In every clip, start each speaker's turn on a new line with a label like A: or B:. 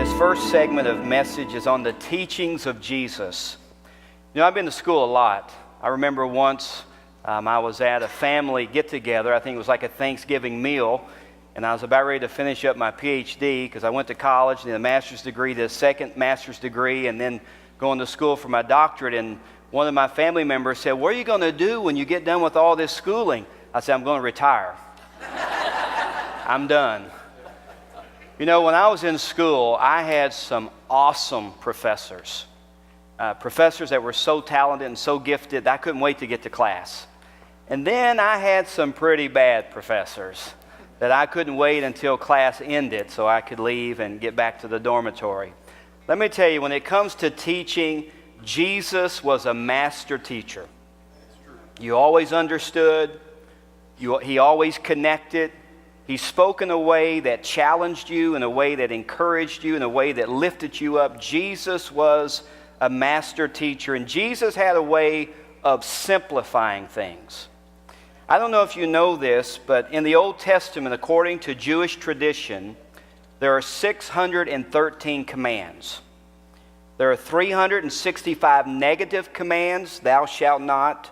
A: This first segment of message is on the teachings of Jesus. I've been to school a lot. I remember once I was at a family get-together. I think it was like a Thanksgiving meal, and I was about ready to finish up my PhD because I went to college, did a master's degree, did a second master's degree, and then going to school for my doctorate. And one of my family members said, "What are you going to do when you get done with all this schooling?" I said, "I'm going to retire. I'm done." When I was in school, I had some awesome professors. Professors that were so talented and so gifted that I couldn't wait to get to class. And then I had some pretty bad professors that I couldn't wait until class ended so I could leave and get back to the dormitory. Let me tell you, when it comes to teaching, Jesus was a master teacher. You always understood. He always connected. He spoke in a way that challenged you, in a way that encouraged you, in a way that lifted you up. Jesus was a master teacher, and Jesus had a way of simplifying things. I don't know if you know this, but in the Old Testament, according to Jewish tradition, there are 613 commands. There are 365 negative commands, thou shalt not,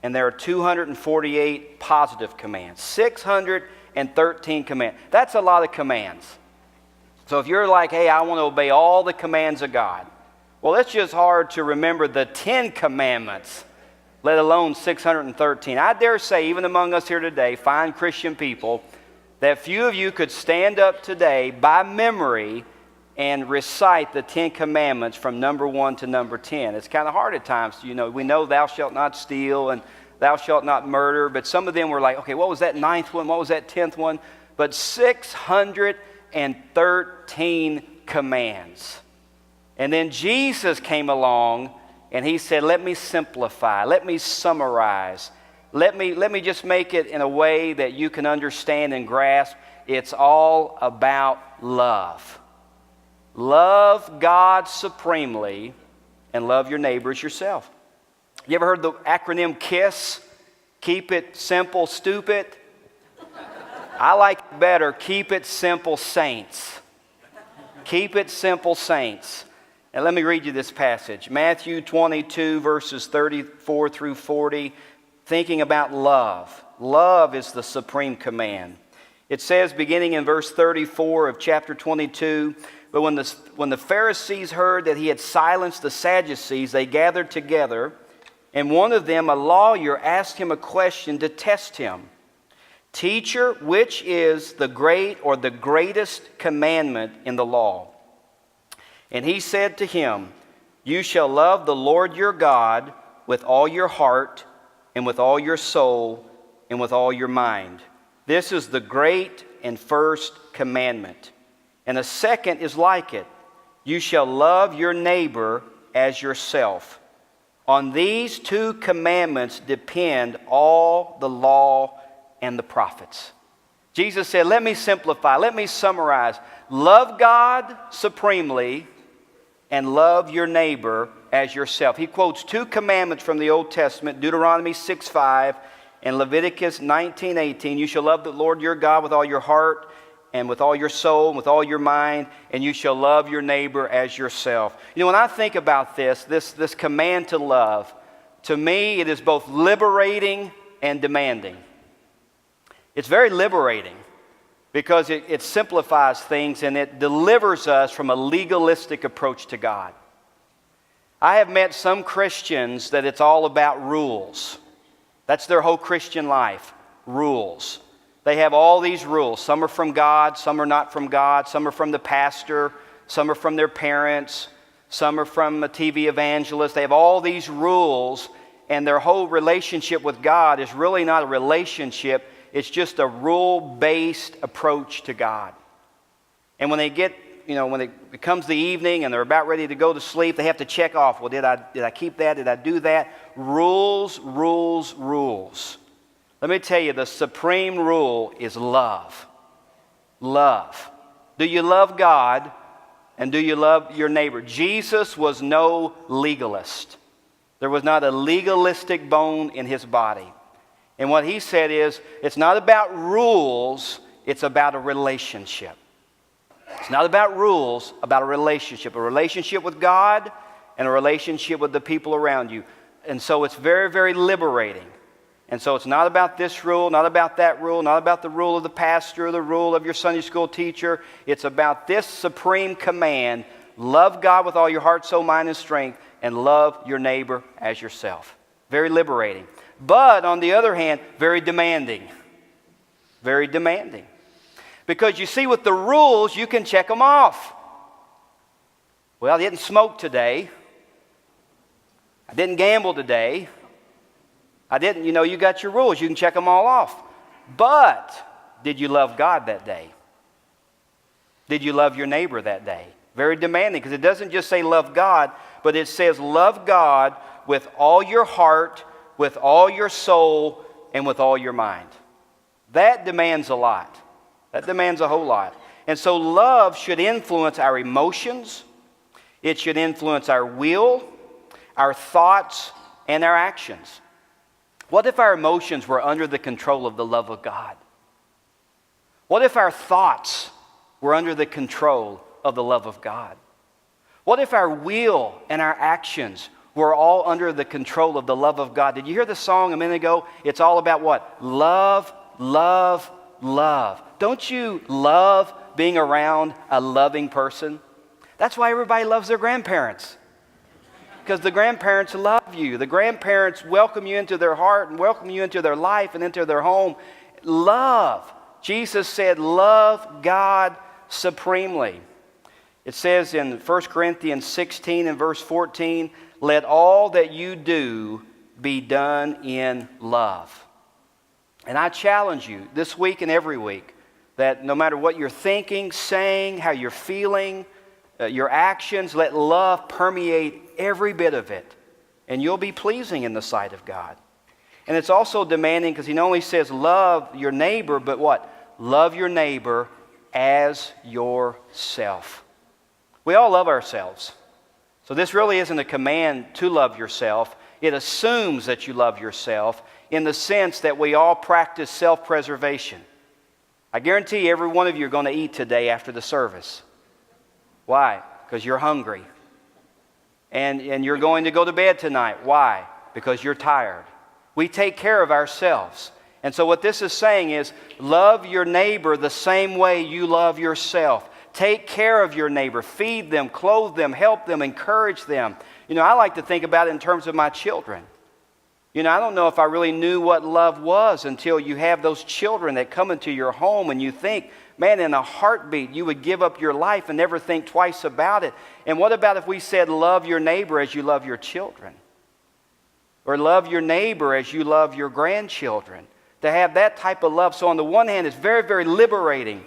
A: and there are 248 positive commands. 613 commands. That's a lot of commands. So if you're like, "Hey, I want to obey all the commands of God," well, it's just hard to remember the 10 commandments, let alone 613. I dare say, even among us here today, fine Christian people, that few of you could stand up today by memory and recite the 10 commandments from number 1 to number 10. It's kind of hard at times. We know thou shalt not steal and thou shalt not murder, but some of them were like, okay, what was that 9th one? What was that 10th one? But 613 commands. And then Jesus came along and he said, let me simplify, let me summarize, let me just make it in a way that you can understand and grasp. It's all about love. Love God supremely and love your neighbor as yourself. You ever heard the acronym KISS? Keep it simple, stupid. I like it better, keep it simple, saints. Keep it simple, saints. And let me read you this passage. Matthew 22, verses 34 through 40, thinking about love. Love is the supreme command. It says, beginning in verse 34 of chapter 22, "But when the Pharisees heard that he had silenced the Sadducees, they gathered together, and one of them, a lawyer, asked him a question to test him. 'Teacher, which is the great or the greatest commandment in the law?' And he said to him, 'You shall love the Lord your God with all your heart and with all your soul and with all your mind. This is the great and first commandment. And a second is like it. You shall love your neighbor as yourself. On these 2 commandments depend all the law and the prophets.'" Jesus said, let me simplify, let me summarize. Love God supremely and love your neighbor as yourself. He quotes 2 commandments from the Old Testament, Deuteronomy 6:5 and Leviticus 19:18. You shall love the Lord your God with all your heart and with all your soul and with all your mind, and you shall love your neighbor as yourself. When I think about this command to love, to me it is both liberating and demanding. It's very liberating because it simplifies things and it delivers us from a legalistic approach to God. I have met some Christians that it's all about rules. That's their whole Christian life, rules. They have all these rules. Some are from God, some are not from God, some are from the pastor, some are from their parents, some are from a TV evangelist. They have all these rules, and their whole relationship with God is really not a relationship. It's just a rule-based approach to God. And when they get, when it becomes the evening and they're about ready to go to sleep, they have to check off, well, did I keep that? Did I do that? Rules, rules, rules. Let me tell you, the supreme rule is love. Love. Do you love God and do you love your neighbor? Jesus was no legalist. There was not a legalistic bone in his body. And what he said is, it's not about rules, it's about a relationship. It's not about rules, about a relationship with God and a relationship with the people around you. And so it's very, very liberating. And so it's not about this rule, not about that rule, not about the rule of the pastor or the rule of your Sunday school teacher. It's about this supreme command: love God with all your heart, soul, mind, and strength, and love your neighbor as yourself. Very liberating. But on the other hand, very demanding. Very demanding. Because you see, with the rules, you can check them off. Well, I didn't smoke today. I didn't gamble today. I didn't, you got your rules. You can check them all off. But did you love God that day? Did you love your neighbor that day? Very demanding, because it doesn't just say love God, but it says love God with all your heart, with all your soul, and with all your mind. That demands a lot. That demands a whole lot. And so love should influence our emotions. It should influence our will, our thoughts, and our actions. What if our emotions were under the control of the love of God? What if our thoughts were under the control of the love of God? What if our will and our actions were all under the control of the love of God? Did you hear the song a minute ago? It's all about what? Love, love, love. Don't you love being around a loving person? That's why everybody loves their grandparents. Because the grandparents love you. The grandparents welcome you into their heart and welcome you into their life and into their home. Love. Jesus said, love God supremely. It says in 1 Corinthians 16 and verse 14, let all that you do be done in love. And I challenge you this week and every week that no matter what you're thinking, saying, how you're feeling, your actions, let love permeate every bit of it. And you'll be pleasing in the sight of God. And it's also demanding because he not only says love your neighbor, but what? Love your neighbor as yourself. We all love ourselves. So this really isn't a command to love yourself. It assumes that you love yourself in the sense that we all practice self-preservation. I guarantee every one of you are going to eat today after the service. Why? Because you're hungry. And you're going to go to bed tonight. Why? Because you're tired. We take care of ourselves. And so what this is saying is, love your neighbor the same way you love yourself. Take care of your neighbor. Feed them, clothe them, help them, encourage them. I like to think about it in terms of my children. I don't know if I really knew what love was until you have those children that come into your home and you think, man, in a heartbeat, you would give up your life and never think twice about it. And what about if we said, love your neighbor as you love your children? Or love your neighbor as you love your grandchildren? To have that type of love. So on the one hand, it's very, very liberating.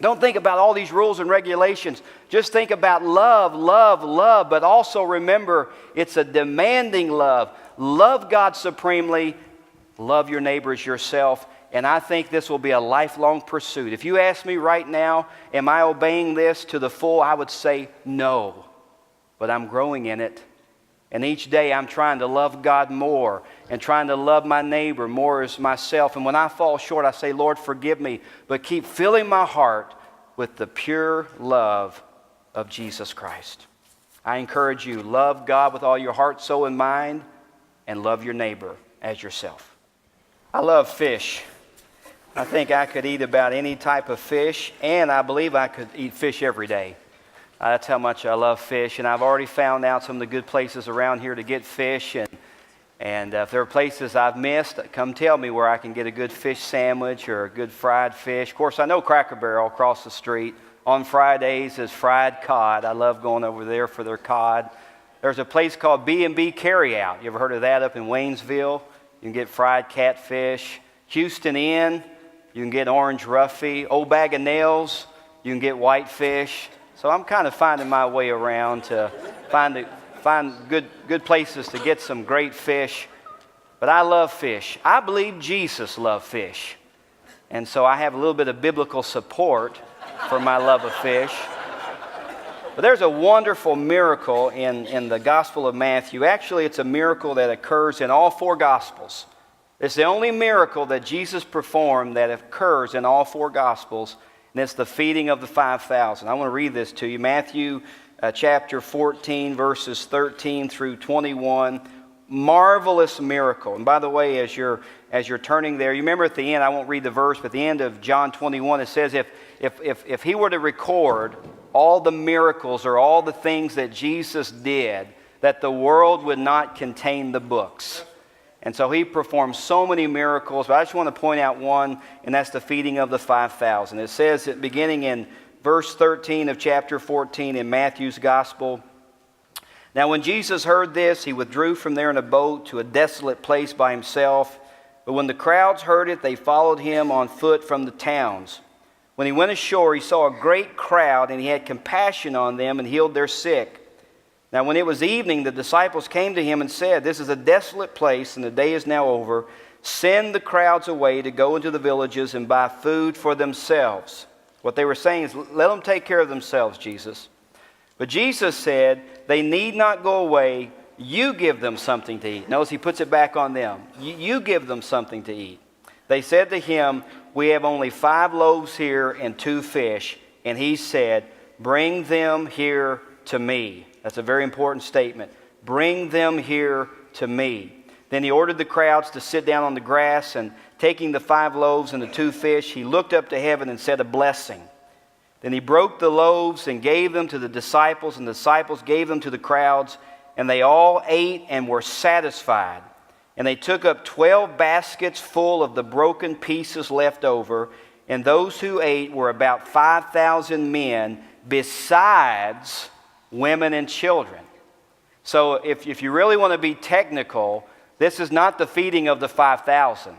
A: Don't think about all these rules and regulations. Just think about love, love, love. But also remember, it's a demanding love. Love God supremely. Love your neighbor as yourself. And I think this will be a lifelong pursuit. If you ask me right now, am I obeying this to the full? I would say no. But I'm growing in it. And each day I'm trying to love God more and trying to love my neighbor more as myself. And when I fall short, I say, Lord, forgive me. But keep filling my heart with the pure love of Jesus Christ. I encourage you, love God with all your heart, soul, and mind, and love your neighbor as yourself. I love fish. I think I could eat about any type of fish, and I believe I could eat fish every day. That's how much I love fish, and I've already found out some of the good places around here to get fish, and if there are places I've missed, come tell me where I can get a good fish sandwich or a good fried fish. Of course, I know Cracker Barrel across the street on Fridays is fried cod. I love going over there for their cod. There's a place called B&B Carryout. You ever heard of that up in Waynesville? You can get fried catfish. Houston Inn, you can get orange roughy. Old Bag of Nails, you can get whitefish. So I'm kind of finding my way around to find good places to get some great fish. But I love fish. I believe Jesus loved fish. And so I have a little bit of biblical support for my love of fish. But there's a wonderful miracle in the Gospel of Matthew. Actually, it's a miracle that occurs in all four Gospels. It's the only miracle that Jesus performed that occurs in all four Gospels. And it's the feeding of the 5,000. I want to read this to you. Matthew chapter 14, verses 13 through 21. Marvelous miracle. And by the way, as you're turning there, you remember at the end, I won't read the verse, but at the end of John 21, it says if he were to record all the miracles or all the things that Jesus did, that the world would not contain the books. And so he performed so many miracles, but I just want to point out one, and that's the feeding of the 5,000. It says, beginning in verse 13 of chapter 14 in Matthew's Gospel, "Now when Jesus heard this, he withdrew from there in a boat to a desolate place by himself. But when the crowds heard it, they followed him on foot from the towns. When he went ashore, he saw a great crowd, and he had compassion on them and healed their sick. Now when it was evening, the disciples came to him and said, 'This is a desolate place, and the day is now over. Send the crowds away to go into the villages and buy food for themselves.'" What they were saying is, let them take care of themselves, Jesus. But Jesus said, "They need not go away. You give them something to eat." Notice he puts it back on them. You give them something to eat. They said to him, "We have only 5 loaves here and 2 fish." And he said, "Bring them here to me." That's a very important statement. Bring them here to me. Then he ordered the crowds to sit down on the grass, and taking the 5 loaves and the 2 fish, he looked up to heaven and said a blessing. Then he broke the loaves and gave them to the disciples, and the disciples gave them to the crowds, and they all ate and were satisfied. And they took up 12 baskets full of the broken pieces left over, and those who ate were about 5,000 men, besides women and children. So if you really want to be technical, this is not the feeding of the 5,000.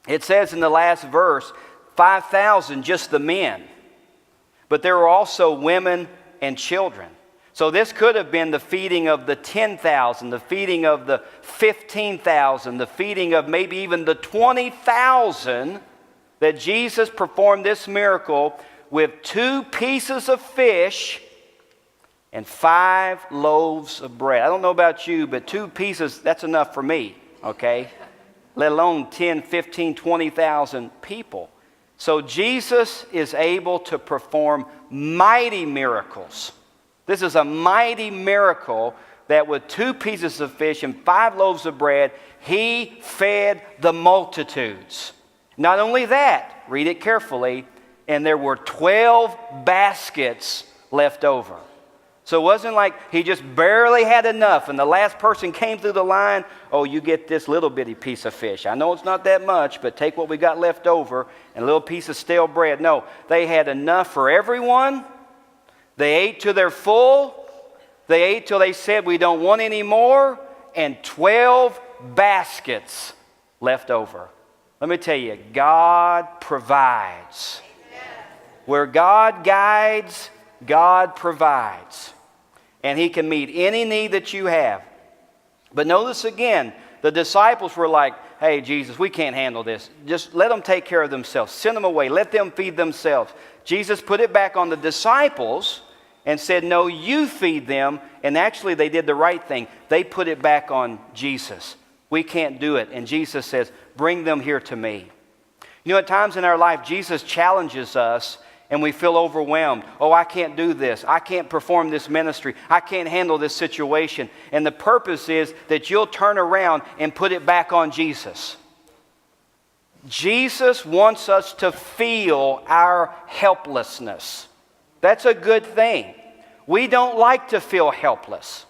A: It says in the last verse, 5,000 just the men. But there were also women and children. So this could have been the feeding of the 10,000, the feeding of the 15,000, the feeding of maybe even the 20,000 that Jesus performed this miracle with 2 pieces of fish and 5 loaves of bread. I don't know about you, but 2 pieces, that's enough for me, okay? Let alone 10, 15, 20,000 people. So Jesus is able to perform mighty miracles. This is a mighty miracle that with 2 pieces of fish and 5 loaves of bread, he fed the multitudes. Not only that, read it carefully, and there were 12 baskets left over. So it wasn't like he just barely had enough and the last person came through the line, "Oh, you get this little bitty piece of fish. I know it's not that much, but take what we got left over and a little piece of stale bread." No, they had enough for everyone. They ate to their full. They ate till they said, "We don't want any more," and 12 baskets left over. Let me tell you, God provides. Where God guides, God provides. And he can meet any need that you have. But notice again, the disciples were like, "Hey, Jesus, we can't handle this. Just let them take care of themselves. Send them away. Let them feed themselves." Jesus put it back on the disciples and said, "No, you feed them." And actually, they did the right thing. They put it back on Jesus. We can't do it. And Jesus says, "Bring them here to me." You know, at times in our life, Jesus challenges us and we feel overwhelmed. "Oh, I can't do this. I can't perform this ministry. I can't handle this situation." And the purpose is that you'll turn around and put it back on Jesus. Jesus wants us to feel our helplessness. That's a good thing. We don't like to feel helpless.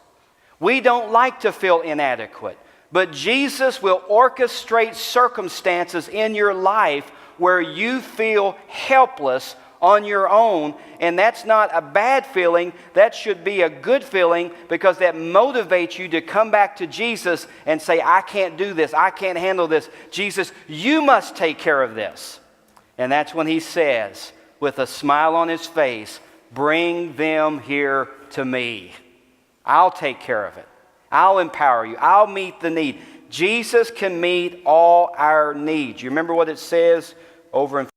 A: We don't like to feel inadequate. But Jesus will orchestrate circumstances in your life where you feel helpless on your own, and that's not a bad feeling. That should be a good feeling, because that motivates you to come back to Jesus and say, "I can't do this. I can't handle this. Jesus, you must take care of this." And that's when he says, with a smile on his face, "Bring them here to me. I'll take care of it. I'll empower you. I'll meet the need." Jesus can meet all our needs. You remember what it says over in